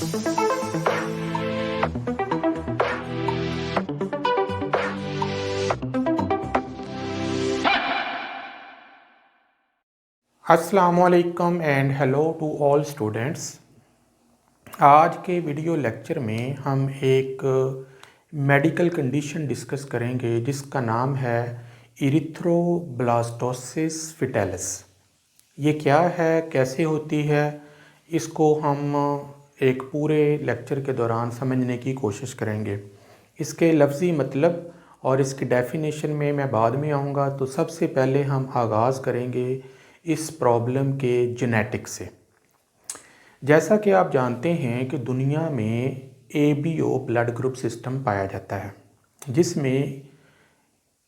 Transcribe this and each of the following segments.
अस्सलामुअलैकुम and hello to all students. आज के वीडियो लेक्चर में हम एक मेडिकल कंडीशन डिस्कस करेंगे जिसका नाम है इरिथ्रोब्लास्टोसिस फीटैलिस। ये क्या है, कैसे होती है, इसको हम एक पूरे लेक्चर के दौरान समझने की कोशिश करेंगे। इसके लफ्ज़ी मतलब और इसकी डेफिनेशन में मैं बाद में आऊँगा। तो सबसे पहले हम आगाज़ करेंगे इस प्रॉब्लम के जेनेटिक्स से। जैसा कि आप जानते हैं कि दुनिया में ABO ब्लड ग्रुप सिस्टम पाया जाता है, जिसमें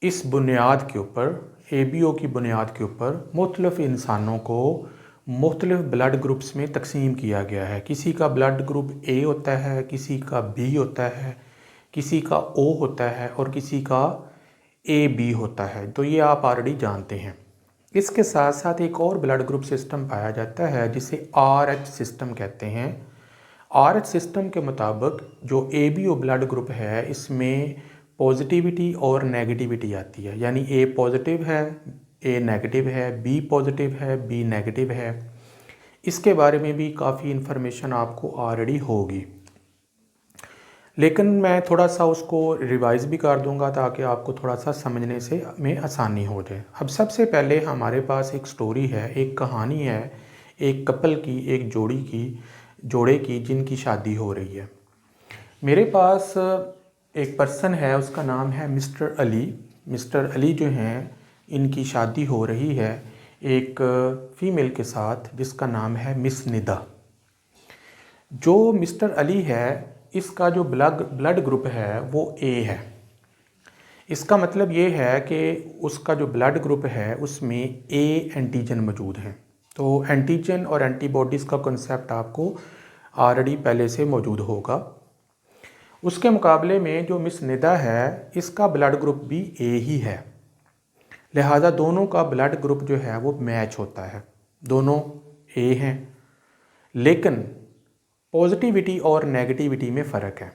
इस बुनियाद के ऊपर, ABO की बुनियाद के ऊपर मुख्तलिफ़ इंसानों को मुख्तलिफ़ ब्लड ग्रुप्स में तकसीम किया गया है। किसी का ब्लड ग्रुप A होता है, किसी का B होता है, किसी का O होता है और किसी का AB होता है। तो ये आप ऑलरेडी जानते हैं। इसके साथ साथ एक और ब्लड ग्रुप सिस्टम पाया जाता है जिसे RH सिस्टम कहते हैं। RH सिस्टम के मुताबिक जो ABO ब्लड ग्रुप है, इसमें पॉजिटिविटी और नेगेटिविटी आती है, यानी A पॉजिटिव है, A नेगेटिव है, B पॉजिटिव है, B नेगेटिव है। इसके बारे में भी काफ़ी इन्फॉर्मेशन आपको ऑलरेडी होगी, लेकिन मैं थोड़ा सा उसको रिवाइज़ भी कर दूंगा ताकि आपको थोड़ा सा समझने से में आसानी हो जाए। अब सबसे पहले हमारे पास एक स्टोरी है, एक कहानी है, एक कपल की, एक जोड़े की जिनकी शादी हो रही है। मेरे पास एक पर्सन है, उसका नाम है मिस्टर अली। मिस्टर अली जो हैं, इनकी शादी हो रही है एक फ़ीमेल के साथ जिसका नाम है मिस निदा। जो मिस्टर अली है, इसका जो ब्लड ग्रुप है वो A है। इसका मतलब ये है कि उसका जो ब्लड ग्रुप है उसमें A एंटीजन मौजूद हैं। तो एंटीजन और एंटीबॉडीज़ का कॉन्सेप्ट आपको ऑलरेडी पहले से मौजूद होगा। उसके मुकाबले में जो मिस निदा है, इसका ब्लड ग्रुप भी A ही है, लिहाजा दोनों का ब्लड ग्रुप जो है वो मैच होता है, दोनों A हैं। लेकिन पॉजिटिविटी और नेगेटिविटी में फ़र्क है।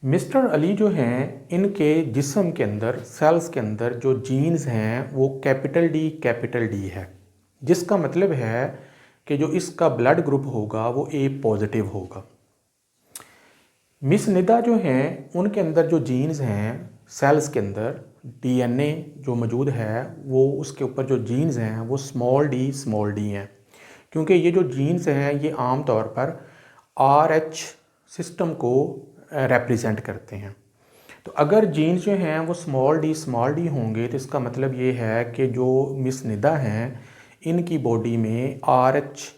मिस्टर अली जो हैं, इनके जिस्म के अंदर, सेल्स के अंदर जो जीन्स हैं वो कैपिटल D है, जिसका मतलब है कि जो इसका ब्लड ग्रुप होगा वो A पॉजिटिव होगा। मिस निदा जो हैं, उनके अंदर जो जीन्स हैं, सेल्स के अंदर DNA जो मौजूद है, वो उसके ऊपर जो जीन्स हैं वो स्मॉल d हैं, क्योंकि ये जो जीन्स हैं ये आम तौर पर RH सिस्टम को रिप्रेजेंट करते हैं। तो अगर जीन्स जो हैं वो स्मॉल d होंगे तो इसका मतलब ये है कि जो मिस निदा हैं, इनकी बॉडी में RH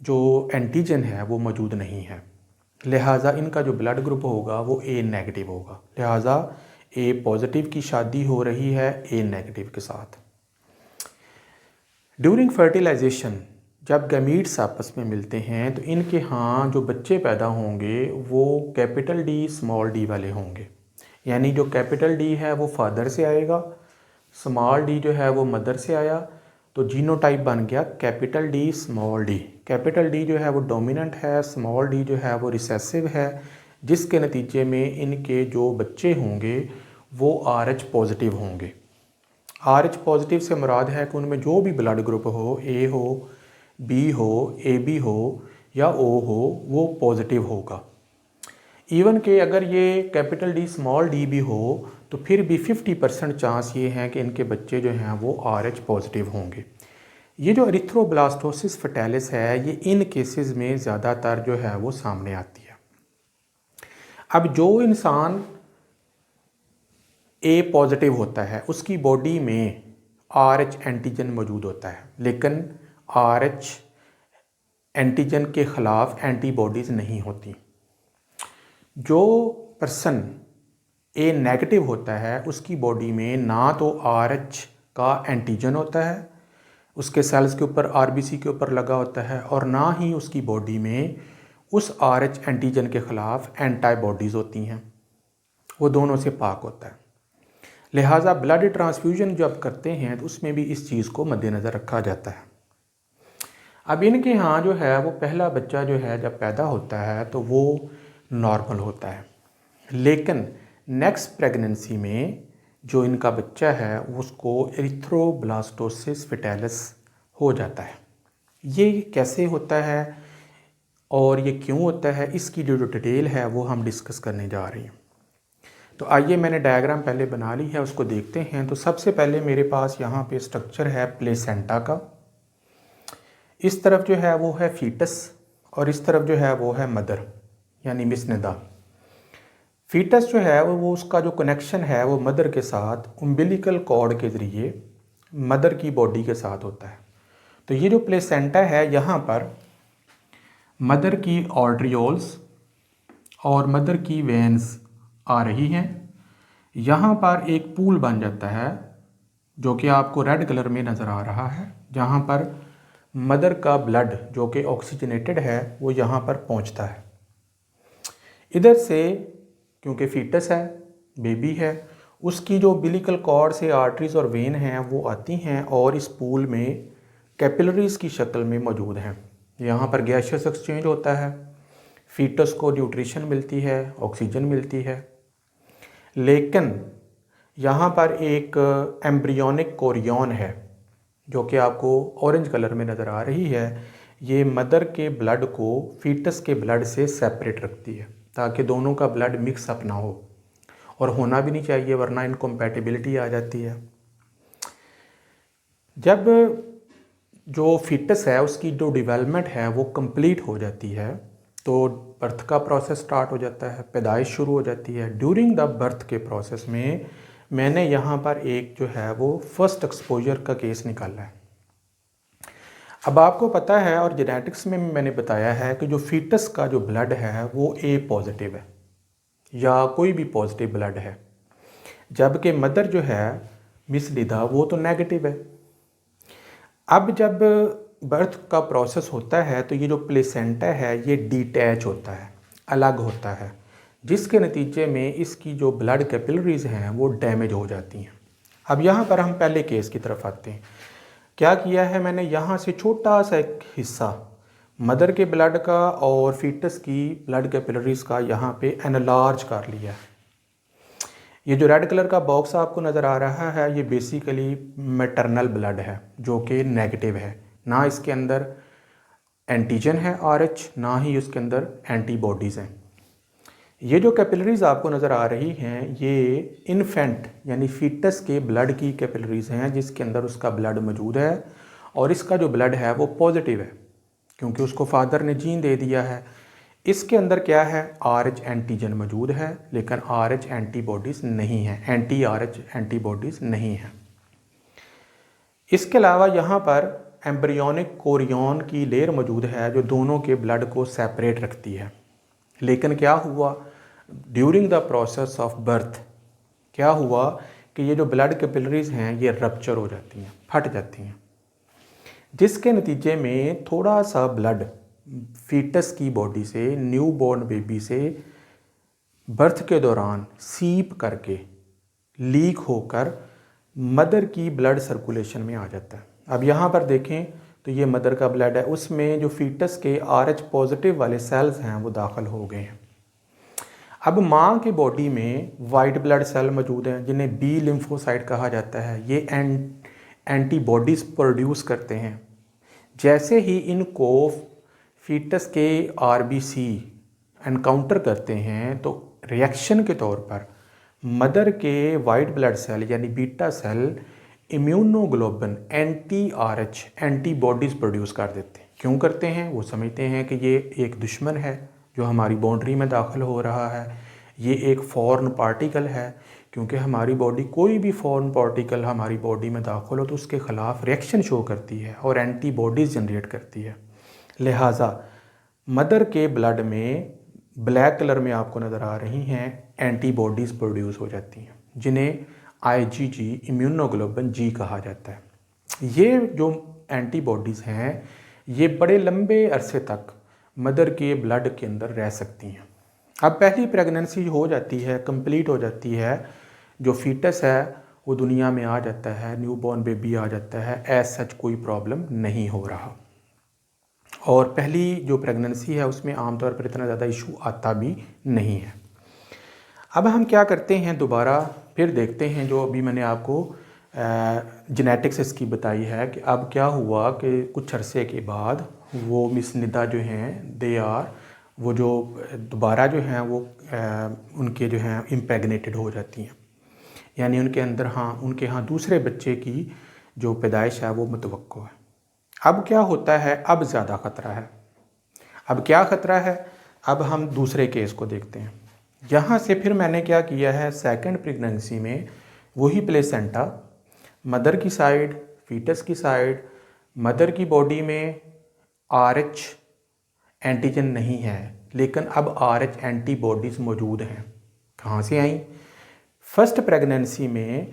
जो एंटीजन है वो मौजूद नहीं है, लिहाजा इनका जो ब्लड ग्रुप होगा वो A नेगेटिव होगा। लिहाजा A पॉजिटिव की शादी हो रही है A नेगेटिव के साथ। ड्यूरिंग फर्टिलाइजेशन, जब गैमीट्स आपस में मिलते हैं तो इनके यहाँ जो बच्चे पैदा होंगे वो कैपिटल D वाले होंगे, यानी जो कैपिटल D है वो फादर से आएगा, स्मॉल d जो है वो मदर से आया, तो जीनोटाइप बन गया capital D small d। Capital D जो है वो डोमिनेंट है, स्मॉल d जो है वो रिसेसिव है, जिसके नतीजे में इनके जो बच्चे होंगे वो RH पॉजिटिव होंगे। RH पॉजिटिव से मुराद है कि उनमें जो भी ब्लड ग्रुप हो, A हो, B हो, AB हो या O हो, वो पॉजिटिव होगा। इवन कि अगर ये कैपिटल D स्मॉल d भी हो तो फिर भी 50% चांस ये हैं कि इनके बच्चे जो हैं वो RH पॉजिटिव होंगे। ये जो एरिथ्रोब्लास्टोसिस फीटैलिस है, ये इन केसेस में ज़्यादातर जो है वो सामने आती है। अब जो इंसान A पॉजिटिव होता है उसकी बॉडी में RH एंटीजन मौजूद होता है, लेकिन RH एंटीजन के ख़िलाफ़ एंटीबॉडीज़ नहीं होती। जो पर्सन A नेगेटिव होता है उसकी बॉडी में ना तो RH का एंटीजन होता है, उसके सेल्स के ऊपर RBC के ऊपर लगा होता है, और ना ही उसकी बॉडी में उस RH एंटीजन के ख़िलाफ़ एंटीबॉडीज़ होती हैं, वो दोनों से पाक होता है। लिहाजा ब्लड ट्रांसफ्यूजन जब करते हैं तो उसमें भी इस चीज़ को मद्देनज़र रखा जाता है। अब इनके यहाँ जो है वो पहला बच्चा जो है जब पैदा होता है तो वो नॉर्मल होता है, लेकिन नेक्स्ट प्रेगनेंसी में जो इनका बच्चा है उसको एरिथ्रोब्लास्टोसिस फेटालिस हो जाता है। ये कैसे होता है और ये क्यों होता है, इसकी जो डिटेल है वो हम डिस्कस करने जा रहे हैं। तो आइए, मैंने डायग्राम पहले बना ली है, उसको देखते हैं। तो सबसे पहले मेरे पास यहाँ पे स्ट्रक्चर है प्लेसेंटा का। इस तरफ जो है वो है फीटस और इस तरफ जो है वो है मदर यानी मिसनदा। फीटस जो है वो उसका जो कनेक्शन है वो मदर के साथ उम्बिलिकल कॉर्ड के ज़रिए मदर की बॉडी के साथ होता है। तो ये जो प्लेसेंटा है यहाँ पर मदर की आर्टरियोल्स और मदर की वेन्स आ रही हैं। यहाँ पर एक पूल बन जाता है जो कि आपको रेड कलर में नज़र आ रहा है, जहाँ पर मदर का ब्लड जो कि ऑक्सीजनेटेड है वो यहाँ पर पहुँचता है। इधर से क्योंकि फीटस है, बेबी है, उसकी जो बिलिकल कॉर्ड से आर्टरीज और वेन हैं वो आती हैं और इस पूल में कैपिलरीज की शक्ल में मौजूद हैं। यहाँ पर गैसियस एक्सचेंज होता है, फीटस को न्यूट्रिशन मिलती है, ऑक्सीजन मिलती है। लेकिन यहाँ पर एक एम्ब्रियोनिक कोरियन है जो कि आपको ऑरेंज कलर में नज़र आ रही है। ये मदर के ब्लड को फीटस के ब्लड से सेपरेट रखती है ताकि दोनों का ब्लड मिक्स अप ना हो, और होना भी नहीं चाहिए वरना इनकम्पैटिबिलिटी आ जाती है। जब जो फीटस है उसकी जो डेवलपमेंट है वो कंप्लीट हो जाती है तो बर्थ का प्रोसेस स्टार्ट हो जाता है, पैदाइश शुरू हो जाती है। ड्यूरिंग द बर्थ के प्रोसेस में मैंने यहाँ पर एक जो है वो फर्स्ट एक्सपोजर का केस निकाला है। अब आपको पता है और जेनेटिक्स में मैंने बताया है कि जो फीटस का जो ब्लड है वो ए पॉजिटिव है या कोई भी पॉजिटिव ब्लड है, जबकि मदर जो है मिस लिदा वो तो नेगेटिव है। अब जब बर्थ का प्रोसेस होता है तो ये जो प्लेसेंटा है ये डिटैच होता है, अलग होता है, जिसके नतीजे में इसकी जो ब्लड कैपिलरीज हैं वो डैमेज हो जाती हैं। अब यहाँ पर हम पहले केस की तरफ आते हैं। क्या किया है मैंने, यहाँ से छोटा सा एक हिस्सा मदर के ब्लड का और फीटस की ब्लड कैपिलरीज का यहाँ पे एनलार्ज कर लिया है। ये जो रेड कलर का बॉक्स आपको नज़र आ रहा है ये बेसिकली मैटरनल ब्लड है जो कि नेगेटिव है, ना इसके अंदर एंटीजन है RH, ना ही उसके अंदर एंटीबॉडीज़ हैं। ये जो कैपिलरीज आपको नज़र आ रही हैं ये इन्फेंट यानी फीटस के ब्लड की कैपिलरीज हैं जिसके अंदर उसका ब्लड मौजूद है, और इसका जो ब्लड है वो पॉजिटिव है क्योंकि उसको फादर ने जीन दे दिया है। इसके अंदर क्या है, RH एंटीजन मौजूद है लेकिन RH एंटीबॉडीज़ नहीं है, एंटी RH एंटीबॉडीज़ नहीं है। इसके अलावा यहाँ पर एम्ब्रियोनिक कोरियन की लेयर मौजूद है जो दोनों के ब्लड को सेपरेट रखती है। लेकिन क्या हुआ during the process of birth, क्या हुआ कि ये जो ब्लड कैपिलरीज हैं ये रप्चर हो जाती हैं, फट जाती हैं, जिसके नतीजे में थोड़ा सा ब्लड फीटस की बॉडी से, न्यूबॉर्न बेबी से बर्थ के दौरान सीप करके लीक होकर मदर की ब्लड सर्कुलेशन में आ जाता है। अब यहाँ पर देखें तो ये मदर का ब्लड है, उसमें जो फीटस के RH पॉजिटिव वाले सेल्स हैं वो दाखिल हो गए हैं। अब माँ की बॉडी में वाइट ब्लड सेल मौजूद हैं जिन्हें बी लिम्फोसाइट कहा जाता है। ये एंटीबॉडीज़ प्रोड्यूस करते हैं। जैसे ही इनको फीटस के RBC एनकाउंटर करते हैं तो रिएक्शन के तौर पर मदर के वाइट ब्लड सेल यानी beta cell immunoglobulin anti-RH antibodies produce कर देते हैं। क्यों करते हैं, वो समझते हैं कि ये एक दुश्मन है जो हमारी बाउंड्री में दाखिल हो रहा है, ये एक फॉरेन पार्टिकल है, क्योंकि हमारी बॉडी कोई भी फॉरेन पार्टिकल हमारी बॉडी में दाखिल हो तो उसके ख़िलाफ़ रिएक्शन शो करती है और एंटीबॉडीज़ जनरेट करती है। लिहाजा मदर के ब्लड में ब्लैक कलर में आपको नज़र आ रही हैं एंटीबॉडीज़ प्रोड्यूस हो जाती हैं जिन्हें IgG इम्यूनोग्लोबुलिन G कहा जाता है। ये जो एंटीबॉडीज़ हैं ये बड़े लंबे अरसे तक मदर के ब्लड के अंदर रह सकती हैं। अब पहली प्रेगनेंसी हो जाती है, कंप्लीट हो जाती है, जो फीटस है वो दुनिया में आ जाता है, न्यूबॉर्न बेबी आ जाता है, एज सच कोई प्रॉब्लम नहीं हो रहा। और पहली जो प्रेगनेंसी है उसमें आमतौर पर इतना ज़्यादा इशू आता भी नहीं है। अब हम क्या करते हैं, दोबारा फिर देखते हैं जो अभी मैंने आपको जेनेटिक्स इसकी बताई है कि अब क्या हुआ कि कुछ अरसे के बाद वो मिस निदा जो हैं दे आर वो जो दोबारा जो हैं वो उनके जो हैं इम्प्रेगनेटेड हो जाती हैं, यानी उनके अंदर उनके यहाँ दूसरे बच्चे की जो पैदाइश है वो मुतवक्को है। अब क्या होता है, अब ज़्यादा ख़तरा है। अब क्या ख़तरा है, अब हम दूसरे केस को देखते हैं। यहाँ से फिर मैंने क्या किया है, सेकंड प्रेगनेंसी में वही प्लेसेंटा मदर की साइड, फीटस की साइड, मदर की बॉडी में RH एंटीजन नहीं है, लेकिन अब RH एंटीबॉडीज़ मौजूद हैं। कहाँ से आई? फर्स्ट प्रेगनेंसी में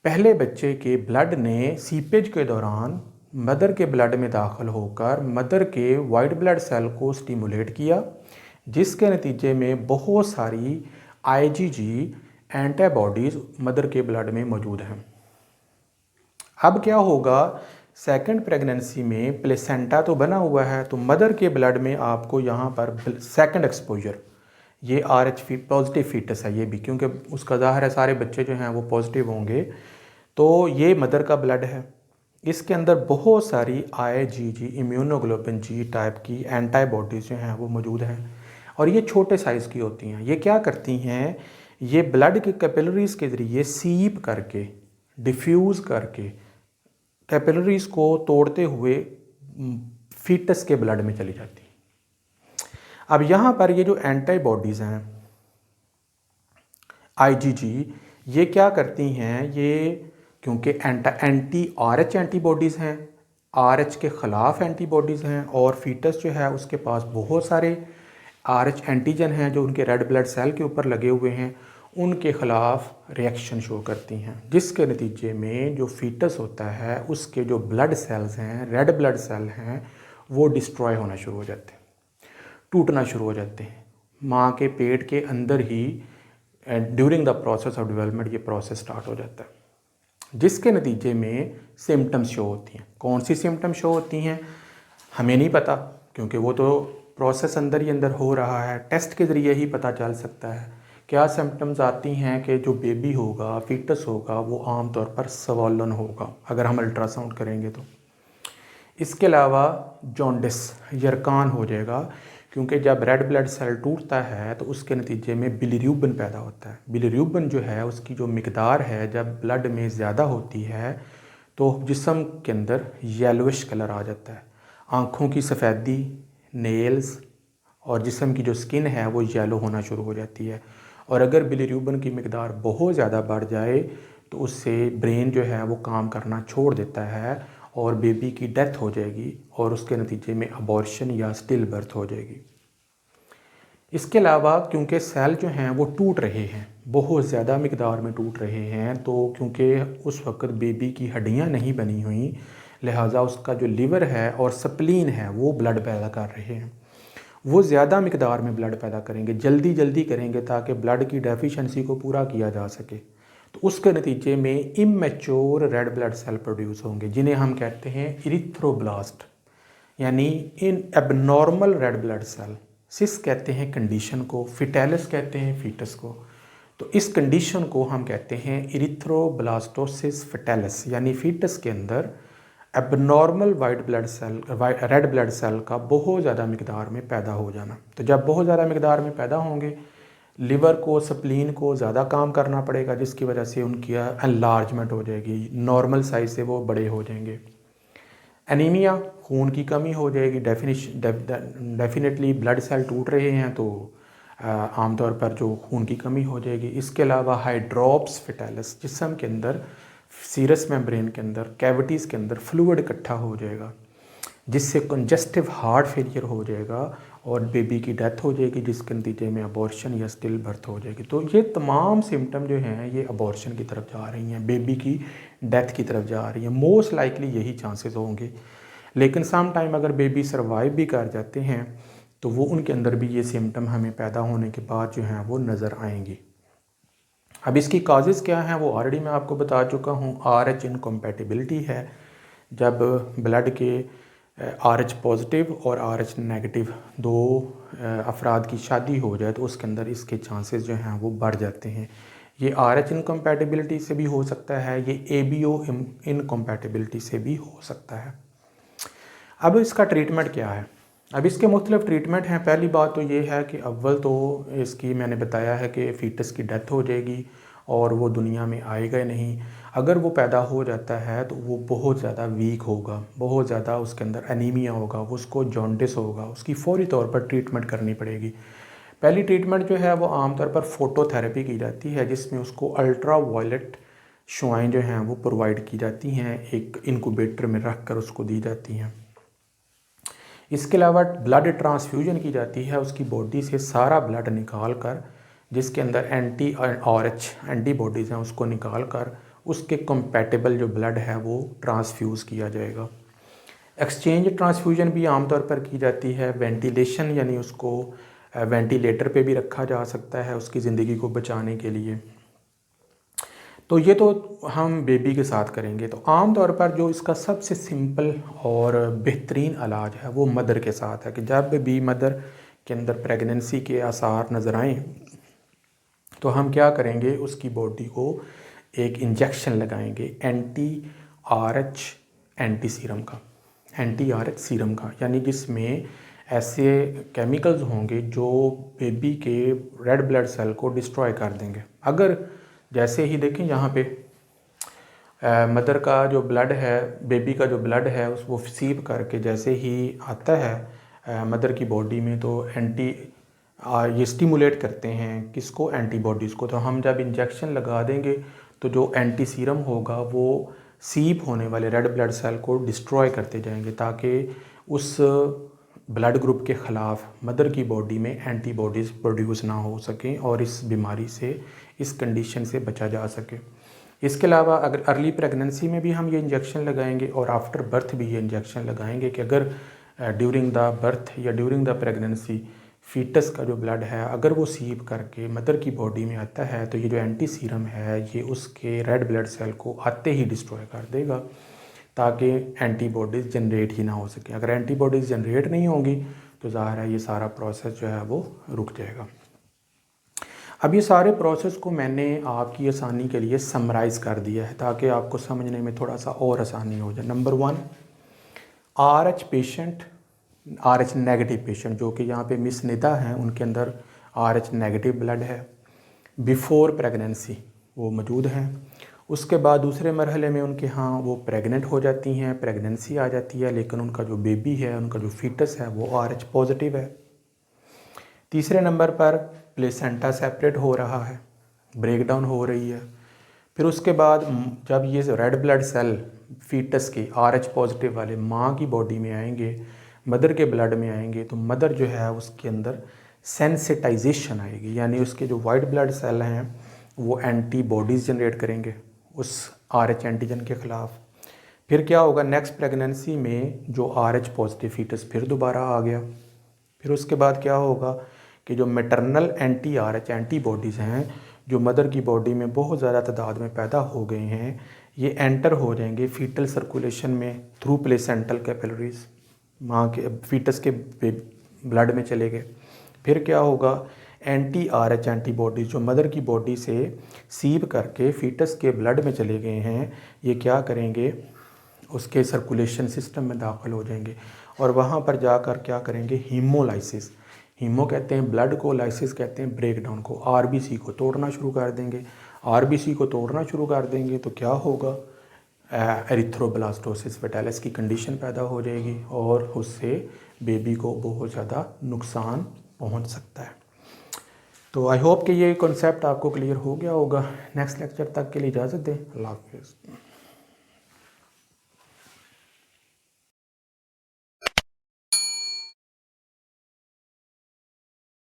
पहले बच्चे के ब्लड ने सीपेज के दौरान मदर के ब्लड में दाखिल होकर मदर के वाइट ब्लड सेल को स्टिमुलेट किया, जिसके नतीजे में बहुत सारी IgG एंटीबॉडीज़ मदर के ब्लड में मौजूद हैं। अब क्या होगा, सेकंड प्रेगनेंसी में प्लेसेंटा तो बना हुआ है, तो मदर के ब्लड में आपको यहाँ पर सेकंड एक्सपोजर, ये RH पॉजिटिव फीटस है ये भी, क्योंकि उसका ज़ाहिर है सारे बच्चे जो हैं वो पॉजिटिव होंगे। तो ये मदर का ब्लड है, इसके अंदर बहुत सारी IgG इम्यूनोग्लोबिन G टाइप की एंटीबॉडीज़ जो हैं वो मौजूद हैं, और ये छोटे साइज़ की होती हैं। ये क्या करती हैं, ये ब्लड के कैपिलरीज़ के ज़रिए सीप करके, डिफ्यूज़ करके, कैपिलरीज़ को तोड़ते हुए फीटस के ब्लड में चली जाती हैं। अब यहाँ पर ये जो एंटीबॉडीज़ हैं IgG, ये क्या करती हैं, ये क्योंकि एंटी RH एंटीबॉडीज़ हैं, RH के ख़िलाफ़ एंटीबॉडीज़ हैं, और फीटस जो है उसके पास बहुत सारे RH एंटीजन हैं जो उनके रेड ब्लड सेल के ऊपर लगे हुए हैं, उनके ख़िलाफ़ रिएक्शन शो करती हैं, जिसके नतीजे में जो फीटस होता है उसके जो ब्लड सेल्स हैं, रेड ब्लड सेल हैं, वो डिस्ट्रॉय होना शुरू हो जाते हैं, टूटना शुरू हो जाते हैं। माँ के पेट के अंदर ही during the process of development ये प्रोसेस स्टार्ट हो जाता है, जिसके नतीजे में सिम्टम्स शो होती हैं। कौन सी सिम्टम्स शो होती हैं हमें नहीं पता, क्योंकि वो तो प्रोसेस अंदर ही अंदर हो रहा है, टेस्ट के ज़रिए ही पता चल सकता है। क्या सिम्टम्स आती हैं कि जो बेबी होगा, फीटस होगा, वो आम तौर पर स्वॉलन होगा अगर हम अल्ट्रासाउंड करेंगे तो। इसके अलावा जॉन्डिस, यरकान हो जाएगा, क्योंकि जब रेड ब्लड सेल टूटता है तो उसके नतीजे में बिलीरूबिन पैदा होता है। बिलीरूबिन जो है उसकी जो मिकदार है जब ब्लड में ज़्यादा होती है तो जिस्म के अंदर येलोइश कलर आ जाता है, आँखों की सफ़ेदी, नेल्स और जिस्म की जो स्किन है वो येलो होना शुरू हो जाती है। और अगर बिलीरूबिन की मिकदार बहुत ज़्यादा बढ़ जाए तो उससे ब्रेन जो है वो काम करना छोड़ देता है और बेबी की डेथ हो जाएगी, और उसके नतीजे में अबॉर्शन या स्टिल बर्थ हो जाएगी। इसके अलावा क्योंकि सेल जो हैं वो टूट रहे हैं, बहुत ज़्यादा मिकदार में टूट रहे हैं, तो क्योंकि उस वक़्त बेबी की हड्डियां नहीं बनी हुई, लिहाजा उसका जो लिवर है और स्प्लीन है वो ब्लड पैदा कर रहे हैं। वो ज़्यादा मिकदार में ब्लड पैदा करेंगे, जल्दी जल्दी करेंगे ताकि ब्लड की डेफिशिएंसी को पूरा किया जा सके। तो उसके नतीजे में immature red blood cell produce होंगे, जिन्हें हम कहते हैं इरिथ्रोब्लास्ट, यानी इन एबनॉर्मल रेड ब्लड सेल। सिस कहते हैं कंडीशन को, फिटेलिस कहते हैं फीटस को। तो इस कंडीशन को हम कहते हैं इरिथ्रोब्लास्टोसिस फिटेलिस, यानी फीटस के अंदर abnormal white blood cell, red blood cell का बहुत ज़्यादा मिकदार में पैदा हो जाना। तो जब बहुत ज़्यादा मिकदार में पैदा होंगे, लिवर को, स्प्लीन को ज़्यादा काम करना पड़ेगा, जिसकी वजह से उनकी एनलार्जमेंट हो जाएगी, नॉर्मल साइज़ से वो बड़े हो जाएंगे। एनीमिया, खून की कमी हो जाएगी, डेफिनेटली ब्लड सेल टूट रहे हैं तो आमतौर पर जो खून की कमी हो जाएगी। इसके अलावा हाइड्रोप्स फिटेलिस, जिस्म के अंदर, सीरस मेम्ब्रेन के अंदर, कैविटीज़ के अंदर फ्लूइड इकट्ठा हो जाएगा, जिससे कंजस्टिव हार्ट फेलियर हो जाएगा और बेबी की डेथ हो जाएगी, जिसके नतीजे में अबॉर्शन या स्टिल बर्थ हो जाएगी। तो ये तमाम सिम्टम जो हैं ये अबॉर्शन की तरफ जा रही हैं, बेबी की डेथ की तरफ जा रही हैं। मोस्ट लाइकली यही चांसेस होंगे, लेकिन सम टाइम अगर बेबी सर्वाइव भी कर जाते हैं तो वो उनके अंदर भी ये सिम्टम हमें पैदा होने के बाद जो हैं वो नज़र आएंगी। अब इसकी काजेज़ क्या हैं वो ऑलरेडी मैं आपको बता चुका हूँ। RH इनकम्पैटिबिलिटी है, जब ब्लड के RH पॉजिटिव और RH नेगेटिव दो अफराद की शादी हो जाए तो उसके अंदर इसके चांसेस जो हैं वो बढ़ जाते हैं। ये RH इनकम्पैटिबिलिटी से भी हो सकता है, ये ABO इनकम्पैटिबिलिटी से भी हो सकता है। अब इसका ट्रीटमेंट क्या है? अब इसके मुख्तलिफ ट्रीटमेंट हैं। पहली बात तो ये है कि अव्वल तो इसकी मैंने बताया है कि फ़ीटस की डेथ हो जाएगी और वो दुनिया में आएगा नहीं। अगर वो पैदा हो जाता है तो वो बहुत ज़्यादा वीक होगा, बहुत ज़्यादा उसके अंदर एनीमिया होगा, उसको जॉन्डिस होगा, उसकी फौरी तौर पर ट्रीटमेंट करनी पड़ेगी। पहली ट्रीटमेंट जो है वो आमतौर पर फ़ोटोथेरेपी की जाती है, जिसमें उसको अल्ट्रा वायलेट शुआएँ जो हैं वो प्रोवाइड की जाती हैं, एक इंक्यूबेटर में रख कर उसको दी जाती हैं। इसके अलावा ब्लड ट्रांसफ्यूजन की जाती है, उसकी बॉडी से सारा ब्लड निकाल कर, जिसके अंदर RH एंटीबॉडीज़ हैं, उसको निकाल कर उसके कंपैटिबल जो ब्लड है वो ट्रांसफ्यूज़ किया जाएगा। एक्सचेंज ट्रांसफ्यूजन भी आमतौर पर की जाती है। वेंटिलेशन यानी उसको वेंटिलेटर पे भी रखा जा सकता है उसकी ज़िंदगी को बचाने के लिए। तो ये तो हम बेबी के साथ करेंगे। तो आम तौर पर जो इसका सबसे सिंपल और बेहतरीन इलाज है वो मदर के साथ है कि जब भी मदर के अंदर प्रेगनेंसी के आसार नज़र आएँ तो हम क्या करेंगे, उसकी बॉडी को एक इंजेक्शन लगाएंगे एंटी सीरम का, यानी जिसमें ऐसे केमिकल्स होंगे जो बेबी के रेड ब्लड सेल को डिस्ट्रॉय कर देंगे। अगर जैसे ही देखें यहाँ पे मदर का जो ब्लड है, बेबी का जो ब्लड है उसको सीप करके जैसे ही आता है मदर की बॉडी में तो ये स्टिमुलेट करते हैं किसको, एंटीबॉडीज़ को। तो हम जब इंजेक्शन लगा देंगे तो जो एंटी सीरम होगा वो सीप होने वाले रेड ब्लड सेल को डिस्ट्रॉय करते जाएंगे ताकि उस ब्लड ग्रुप के ख़िलाफ़ मदर की बॉडी में एंटीबॉडीज़ प्रोड्यूस ना हो सकें और इस बीमारी से, इस कंडीशन से बचा जा सके। इसके अलावा अगर अर्ली प्रेगनेंसी में भी हम ये इंजेक्शन लगाएंगे और आफ्टर बर्थ भी ये इंजेक्शन लगाएंगे कि अगर ड्यूरिंग द बर्थ या ड्यूरिंग द प्रेगनेंसी फ़ीटस का जो ब्लड है अगर वो सीप करके मदर की बॉडी में आता है तो ये जो एंटी सीरम है ये उसके रेड ब्लड सेल को आते ही डिस्ट्रॉय कर देगा ताकि एंटीबॉडीज़ जनरेट ही ना हो सके। अगर एंटीबॉडीज़ जनरेट नहीं होंगी तो ज़ाहिर है ये सारा प्रोसेस जो है वो रुक जाएगा। अब ये सारे प्रोसेस को मैंने आपकी आसानी के लिए समराइज़ कर दिया है ताकि आपको समझने में थोड़ा सा और आसानी हो जाए। नंबर 1, RH नेगेटिव पेशेंट जो कि यहाँ पे मिस निदा हैं उनके अंदर RH नेगेटिव ब्लड है, बिफ़ोर प्रेगनेंसी वो मौजूद हैं। उसके बाद दूसरे मरहले में उनके यहाँ वो प्रेग्नेंट हो जाती हैं, प्रेगनेंसी आ जाती है, लेकिन उनका जो बेबी है, उनका जो फ़ीटस है वो RH पॉजिटिव है। तीसरे नंबर पर प्लेसेंटा सेपरेट हो रहा है, ब्रेकडाउन हो रही है। फिर उसके बाद जब ये रेड ब्लड सेल फ़ीटस के RH पॉजिटिव वाले माँ की बॉडी में आएंगे, मदर के ब्लड में आएंगे, तो मदर जो है उसके अंदर सेंसिटाइजेशन आएगी, यानी उसके जो वाइट ब्लड सेल हैं वो एंटीबॉडीज़ जनरेट करेंगे उस RH एंटीजन के ख़िलाफ़। फिर क्या होगा, नेक्स्ट प्रेगनेंसी में जो RH पॉजिटिव फ़ीटस फिर दोबारा आ गया। फिर उसके बाद क्या होगा कि जो मैटरनल RH एंटीबॉडीज़ हैं जो मदर की बॉडी में बहुत ज़्यादा तादाद में पैदा हो गए हैं, ये एंटर हो जाएंगे फ़ीटल सर्कुलेशन में थ्रू प्लेसेंटल कैपिलरीज़, माँ के फ़ीटस के ब्लड में चले गए। फिर क्या होगा, RH एंटीबॉडीज़ जो मदर की बॉडी से सीप करके फ़ीटस के ब्लड में चले गए हैं, ये क्या करेंगे, उसके सर्कुलेशन सिस्टम में दाखिल हो जाएंगे और वहाँ पर जाकर क्या करेंगे, हीमोलाइसिस, हीमो कहते हैं ब्लड को, लाइसिस कहते हैं ब्रेकडाउन को, RBC को तोड़ना शुरू कर देंगे। RBC को तोड़ना शुरू कर देंगे तो क्या होगा, एरिथ्रोब्लास्टोसिस फेटालिस की कंडीशन पैदा हो जाएगी और उससे बेबी को बहुत ज़्यादा नुकसान पहुंच सकता है। तो आई होप कि ये कॉन्सेप्ट आपको क्लियर हो गया होगा। नेक्स्ट लेक्चर तक के लिए इजाज़त दें। अल्लाह हाफ़िज़।